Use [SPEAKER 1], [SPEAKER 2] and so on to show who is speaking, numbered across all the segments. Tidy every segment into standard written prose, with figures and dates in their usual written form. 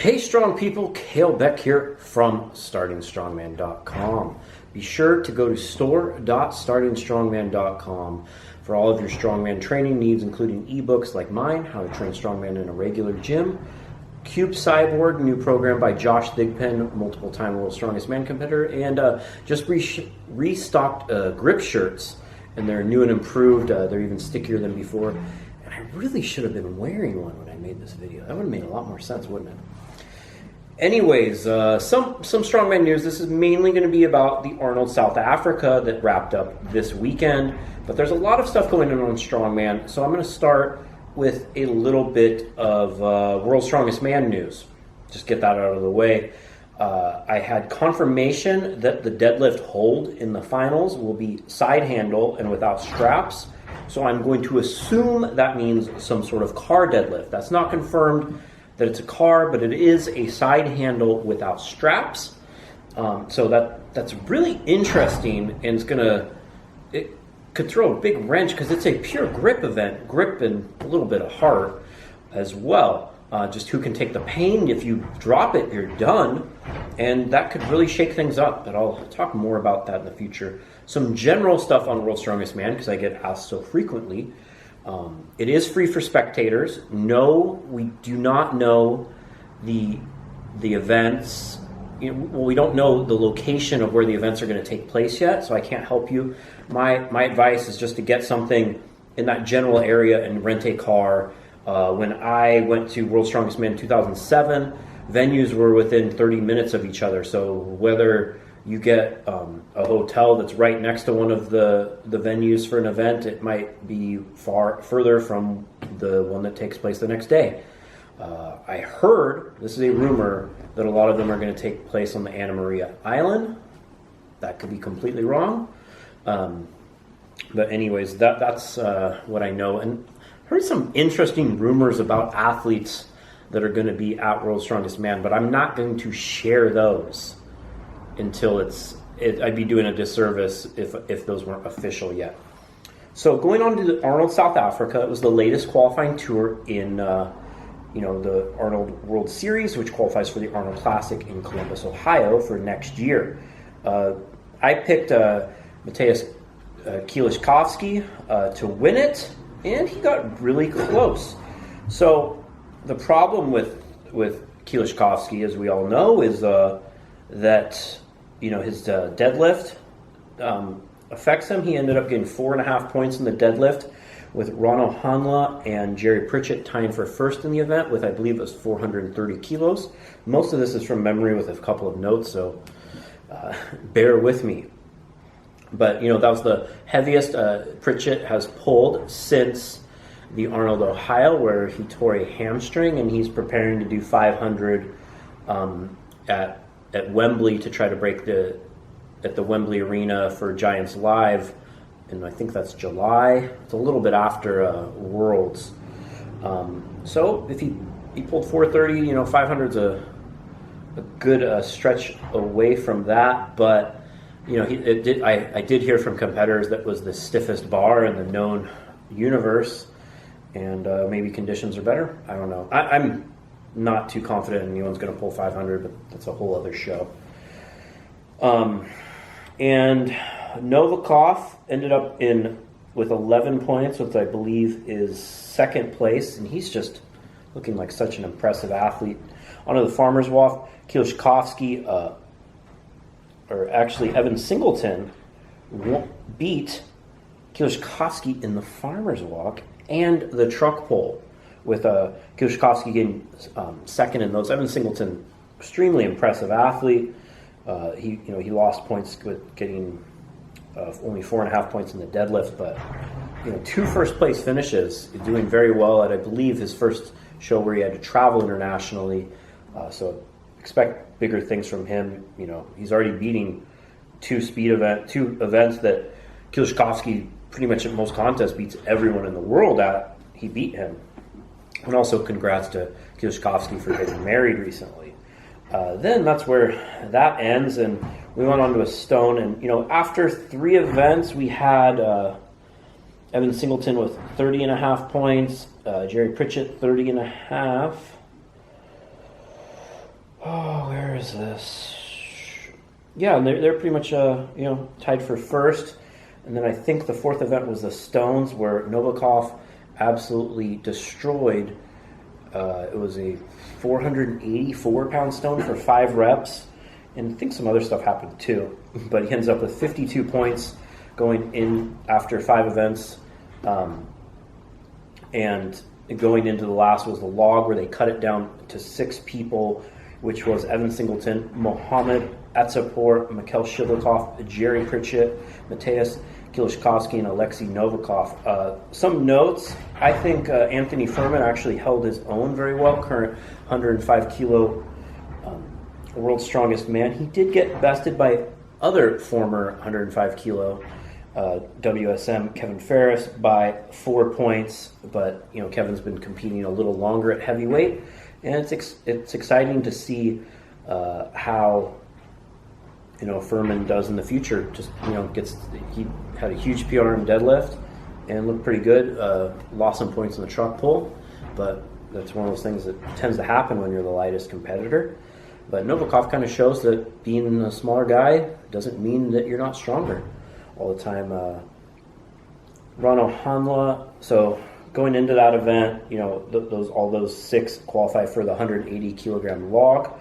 [SPEAKER 1] Hey strong people, Beck here from StartingStrongman.com. Be sure to go to store.startingstrongman.com for all of your strongman training needs, including ebooks like mine, How to Train Strongman in a Regular Gym, Cube Cyborg, new program by Josh Thigpen, multiple-time World's Strongest Man competitor, and just restocked grip shirts, and they're new and improved. They're even stickier than before, and I really should have been wearing one when I made this video. That would have made a lot more sense, wouldn't it? Anyways, some strongman news. This is mainly going to be about the Arnold South Africa that wrapped up this weekend, but there's a lot of stuff going on strongman, so I'm going to start with a little bit of World's Strongest Man news. Just get that out of the way. I had confirmation that the deadlift hold in the finals will be side handle and without straps, so I'm going to assume that means some sort of car deadlift. That's not confirmed that it's a car, but it is a side handle without straps. So that's really interesting, and it could throw a big wrench because it's a pure grip event, grip and a little bit of heart as well. Just who can take the pain. If you drop it, you're done, and that could really shake things up, but I'll talk more about that in the future. Some general stuff on World's Strongest Man because I get asked so frequently. It is free for spectators. No, we do not know the events. We don't know the location of where the events are going to take place yet, so I can't help you. My advice is just to get something in that general area and rent a car. When I went to World's Strongest Man in 2007, venues were within 30 minutes of each other, so whether you get a hotel that's right next to one of the venues for an event, it might be further from the one that takes place the next day. I heard, this is a rumor, that a lot of them are going to take place on the Anna Maria Island. That could be completely wrong. But anyways, that's what I know. And heard some interesting rumors about athletes that are going to be at World's Strongest Man, but I'm not going to share those until I'd be doing a disservice if those weren't official yet. So going on to the Arnold South Africa, it was the latest qualifying tour in the Arnold World Series, which qualifies for the Arnold Classic in Columbus, Ohio for next year. I picked Mateusz Kieliszkowski to win it, and he got really close. So the problem with Kieliszkowski, as we all know, is that his deadlift affects him. He ended up getting 4.5 points in the deadlift, with Ronald Hanla and Jerry Pritchett tying for first in the event with, I believe it was 430 kilos. Most of this is from memory with a couple of notes, so bear with me. But that was the heaviest Pritchett has pulled since the Arnold, Ohio, where he tore a hamstring, and he's preparing to do 500 at Wembley to try to break at the Wembley Arena for Giants Live, and I think that's July. It's a little bit after Worlds. So if he pulled 430, 500's a good stretch away from that, but I did hear from competitors that was the stiffest bar in the known universe, and maybe conditions are better. I don't know. I'm not too confident anyone's going to pull 500, but that's a whole other show. And Novikov ended up with 11 points, which I believe is second place, and he's just looking like such an impressive athlete. Onto the Farmer's Walk, Kieliszkowski, or actually Evan Singleton, beat Kieliszkowski in the Farmer's Walk and the truck pull, with Kieliszkowski getting second in those. Evan Singleton, extremely impressive athlete. He lost points with getting only 4.5 points in the deadlift, but 2 first place finishes, doing very well at, I believe, his first show where he had to travel internationally. So expect bigger things from him. He's already beating 2 events that Kieliszkowski pretty much at most contests beats everyone in the world at. He beat him. And also congrats to Kieliszkowski for getting married recently. Then that's where that ends, and we went on to a stone. And after 3 events, we had Evan Singleton with 30.5 points, Jerry Pritchett 30.5, Oh, where is this? Yeah, and they're pretty much tied for first. And then I think the fourth event was the Stones, where Novikov absolutely destroyed. It was a 484-pound stone for 5 reps. And I think some other stuff happened too. But he ends up with 52 points going in after 5 events. And going into the last was the log, where they cut it down to 6 people, which was Evan Singleton, Mohamed Atsapor, Mikhail Shivlikov, Jerry Pritchett, Mateusz Kieliszkowski, and Alexei Novikov. Some notes: I think Anthony Furman actually held his own very well, current 105 kilo world's strongest man. He did get bested by other former 105 kilo WSM Kevin Ferris by 4 points, but Kevin's been competing a little longer at heavyweight, and it's exciting to see how Furman does in the future. Just he had a huge PR in deadlift and looked pretty good. Lost some points in the truck pull, but that's one of those things that tends to happen when you're the lightest competitor. But Novikov kind of shows that being a smaller guy doesn't mean that you're not stronger all the time. Rano Hanla. So going into that event, all those 6 qualify for the 180 kilogram log.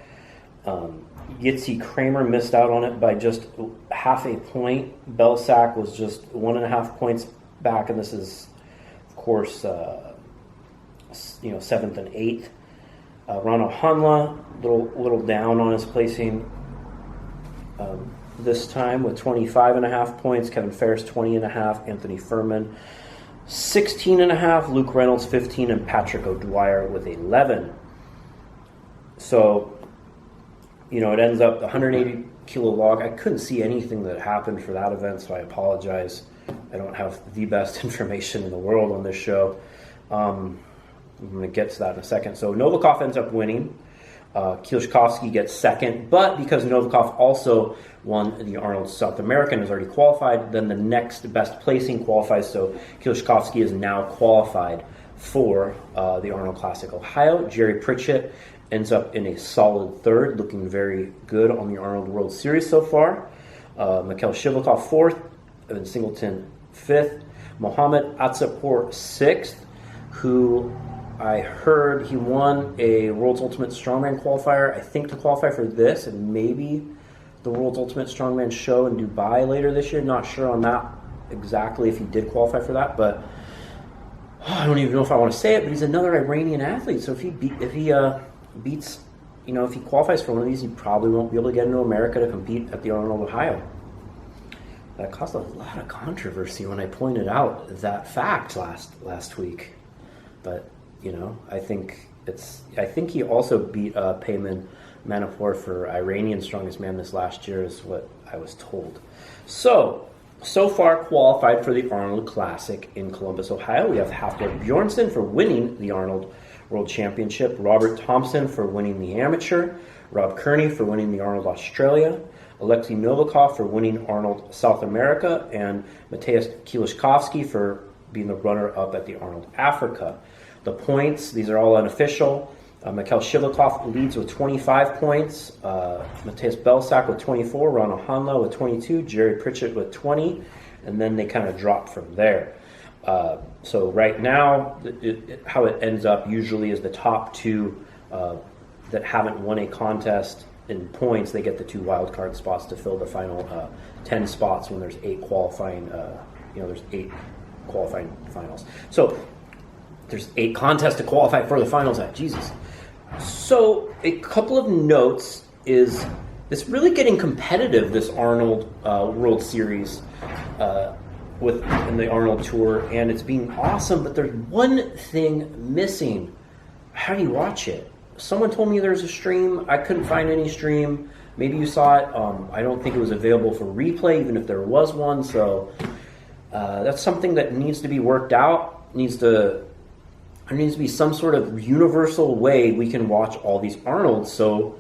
[SPEAKER 1] Yitzi Kramer missed out on it by just half a point. Belsack was just 1.5 points back, and this is, of course, 7th and 8th. Rano Hanla, little down on his placing this time with 25.5 points. Kevin Ferris 20.5. Anthony Furman 16.5. Luke Reynolds 15, and Patrick O'Dwyer with 11. So it ends up the 180 kilo log. I couldn't see anything that happened for that event, so I apologize. I don't have the best information in the world on this show. I'm going to get to that in a second. So Novikov ends up winning. Kieliszkowski gets second, but because Novikov also won the Arnold South American, is already qualified, then the next best placing qualifies. So Kieliszkowski is now qualified for the Arnold Classic Ohio. Jerry Pritchett ends up in a solid third, looking very good on the Arnold World Series so far. Mikhail Shivlikov fourth, Evan Singleton fifth, Mohamed Atsapor sixth, who I heard he won a World's Ultimate Strongman qualifier, I think to qualify for this and maybe the World's Ultimate Strongman show in Dubai later this year. Not sure on that exactly if he did qualify for that, but I don't even know if I want to say it, but he's another Iranian athlete. So if he beats, if he qualifies for one of these, he probably won't be able to get into America to compete at the Arnold, Ohio. That caused a lot of controversy when I pointed out that fact last week. But I think he also beat Payman Manapur for Iranian strongest man this last year, is what I was told. So far qualified for the Arnold Classic in Columbus, Ohio, we have Hafthor Bjornsson for winning the Arnold World Championship, Robert Thompson for winning the Amateur, Rob Kearney for winning the Arnold Australia, Alexei Novikov for winning Arnold South America, and Mateusz Kieliszkowski for being the runner-up at the Arnold Africa. The points, these are all unofficial. Mikhail Shivlikov leads with 25 points. Mateusz Belsack with 24. Rano Hanla with 22. Jerry Pritchett with 20. And then they kind of drop from there. So right now, how it ends up usually is the top 2 that haven't won a contest in points, they get the 2 wildcard spots to fill the final 10 spots when there's 8 qualifying, there's 8 qualifying finals. So there's 8 contests to qualify for the finals at. Jesus. So a couple of notes is it's really getting competitive, this Arnold World Series in the Arnold Tour, and it's being awesome, but there's one thing missing. How do you watch it? Someone told me there's a stream. I couldn't find any stream. Maybe you saw it. I don't think it was available for replay, even if there was one. So that's something that needs to be worked out. There needs to be some sort of universal way we can watch all these Arnolds. So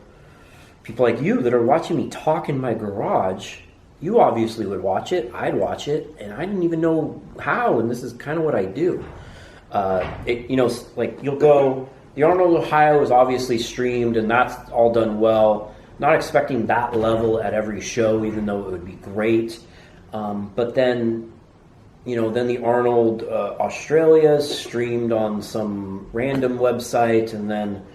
[SPEAKER 1] people like you that are watching me talk in my garage, you obviously would watch it. I'd watch it, and I didn't even know how. And this is kind of what I do. Like you'll go. the Arnold, Ohio is obviously streamed, and that's all done well. Not expecting that level at every show, even though it would be great. But then, then the Arnold Australia is streamed on some random website, and then,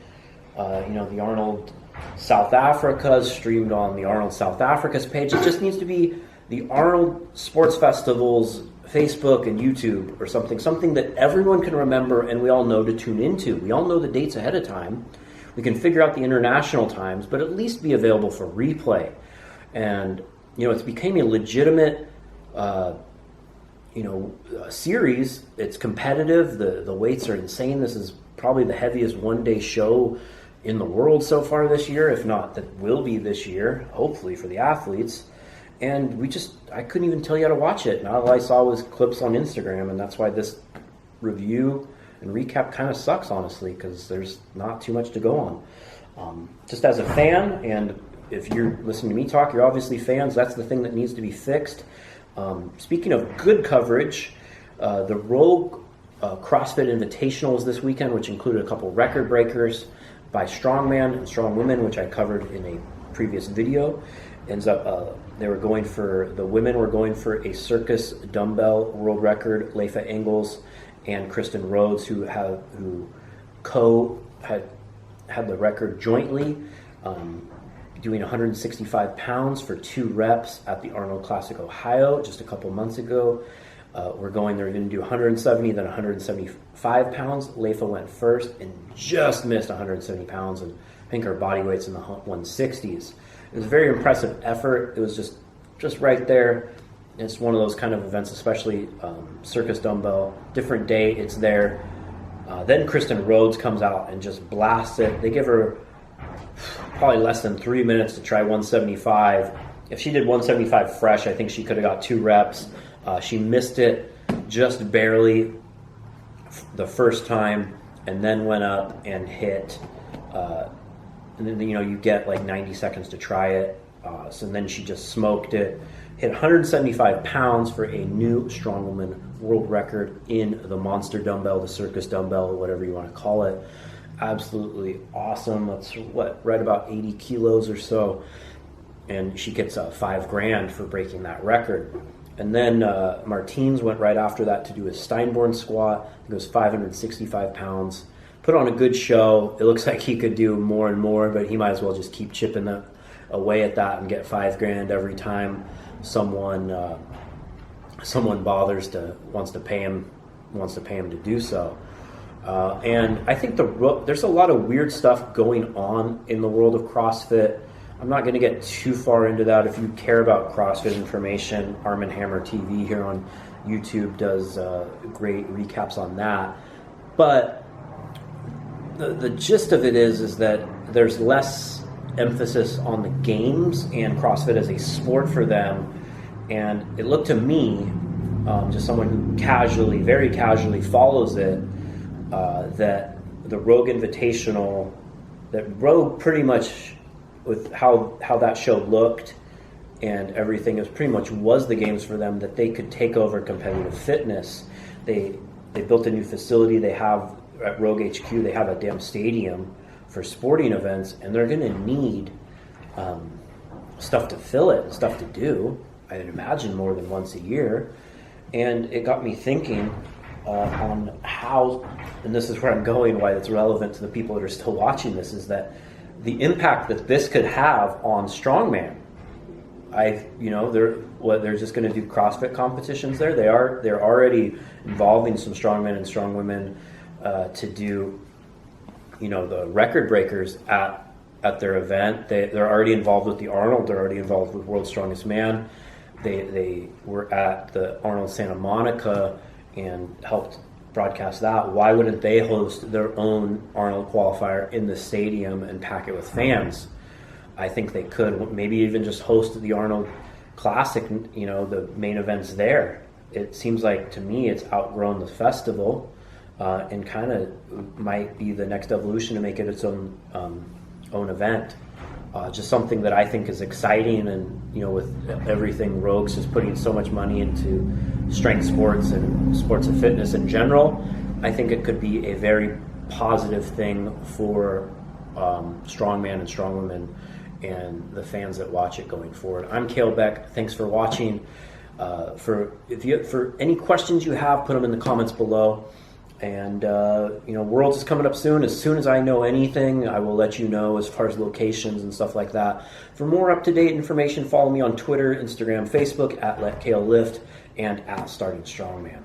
[SPEAKER 1] the Arnold South Africa is streamed on the Arnold South Africa's page. It just needs to be the Arnold Sports Festival's Facebook and YouTube or something that everyone can remember and we all know to tune into. We all know the dates ahead of time. We can figure out the international times, but at least be available for replay. And, it's became a legitimate, series. It's competitive. The weights are insane. This is probably the heaviest one-day show in the world so far this year, if not that will be this year, hopefully for the athletes. And I couldn't even tell you how to watch it. And all I saw was clips on Instagram, and that's why this review and recap kind of sucks, honestly, because there's not too much to go on. Just as a fan, and if you're listening to me talk, you're obviously fans, that's the thing that needs to be fixed. Speaking of good coverage, the Rogue CrossFit Invitational was this weekend, which included a couple record breakers by Strongman and Strongwomen, which I covered in a previous video. Ends up, the women were going for a circus dumbbell world record. Leifa Engels and Kristen Rhodes, who had the record jointly, doing 165 pounds for 2 reps at the Arnold Classic Ohio just a couple months ago. They're going to do 170, then 175 pounds. Leifa went first and just missed 170 pounds, and I think her body weight's in the 160s. It was a very impressive effort. It was just right there. It's one of those kind of events, especially circus dumbbell. Different day, it's there. Then Kristen Rhodes comes out and just blasts it. They give her probably less than 3 minutes to try 175. If she did 175 fresh, I think she could have got 2 reps. She missed it just barely the first time, and then went up and hit. And then, you get like 90 seconds to try it. So then she just smoked it. Hit 175 pounds for a new Strongwoman world record in the monster dumbbell, the circus dumbbell, whatever you want to call it. Absolutely awesome. That's right about 80 kilos or so. And she gets $5,000 for breaking that record. And then Martins went right after that to do his Steinborn squat. It was 565 pounds. Put on a good show. It looks like he could do more and more, but he might as well just keep chipping away at that and get $5,000 every time someone wants to pay him to do so. And I think there's a lot of weird stuff going on in the world of CrossFit. I'm not going to get too far into that. If you care about CrossFit information, Arm & Hammer TV here on YouTube does great recaps on that. But the gist of it is that there's less emphasis on the games and CrossFit as a sport for them. And it looked to me, just someone who very casually follows it, that the Rogue Invitational, that Rogue pretty much, with how that show looked and everything, it pretty much was the games for them, that they could take over competitive fitness. They built a new facility. They have at Rogue HQ, they have a damn stadium for sporting events, and they're going to need stuff to fill it, stuff to do. I would imagine more than once a year. And it got me thinking on how, and this is where I'm going, why it's relevant to the people that are still watching this, is that the impact that this could have on Strongman. They're just going to do CrossFit competitions there. They're already involving some strongmen and strongwomen to do, the record breakers at their event. They're already involved with the Arnold. They're already involved with World's Strongest Man. They were at the Arnold Santa Monica and helped broadcast that. Why wouldn't they host their own Arnold qualifier in the stadium and pack it with fans? I think they could. Maybe even just host the Arnold Classic, the main events there. It seems like, to me, it's outgrown the festival and kind of might be the next evolution to make it its own event. Just something that I think is exciting, and with everything Rogues is putting so much money into strength sports and sports of fitness in general, I think it could be a very positive thing for strongman and strongwomen and the fans that watch it going forward. I'm Kalle Beck. Thanks for watching. For any questions you have, put them in the comments below. And Worlds is coming up soon. As soon as I know anything, I will let you know as far as locations and stuff like that. For more up-to-date information, follow me on Twitter, Instagram, Facebook at Let Kalle Lift and at Starting Strongman.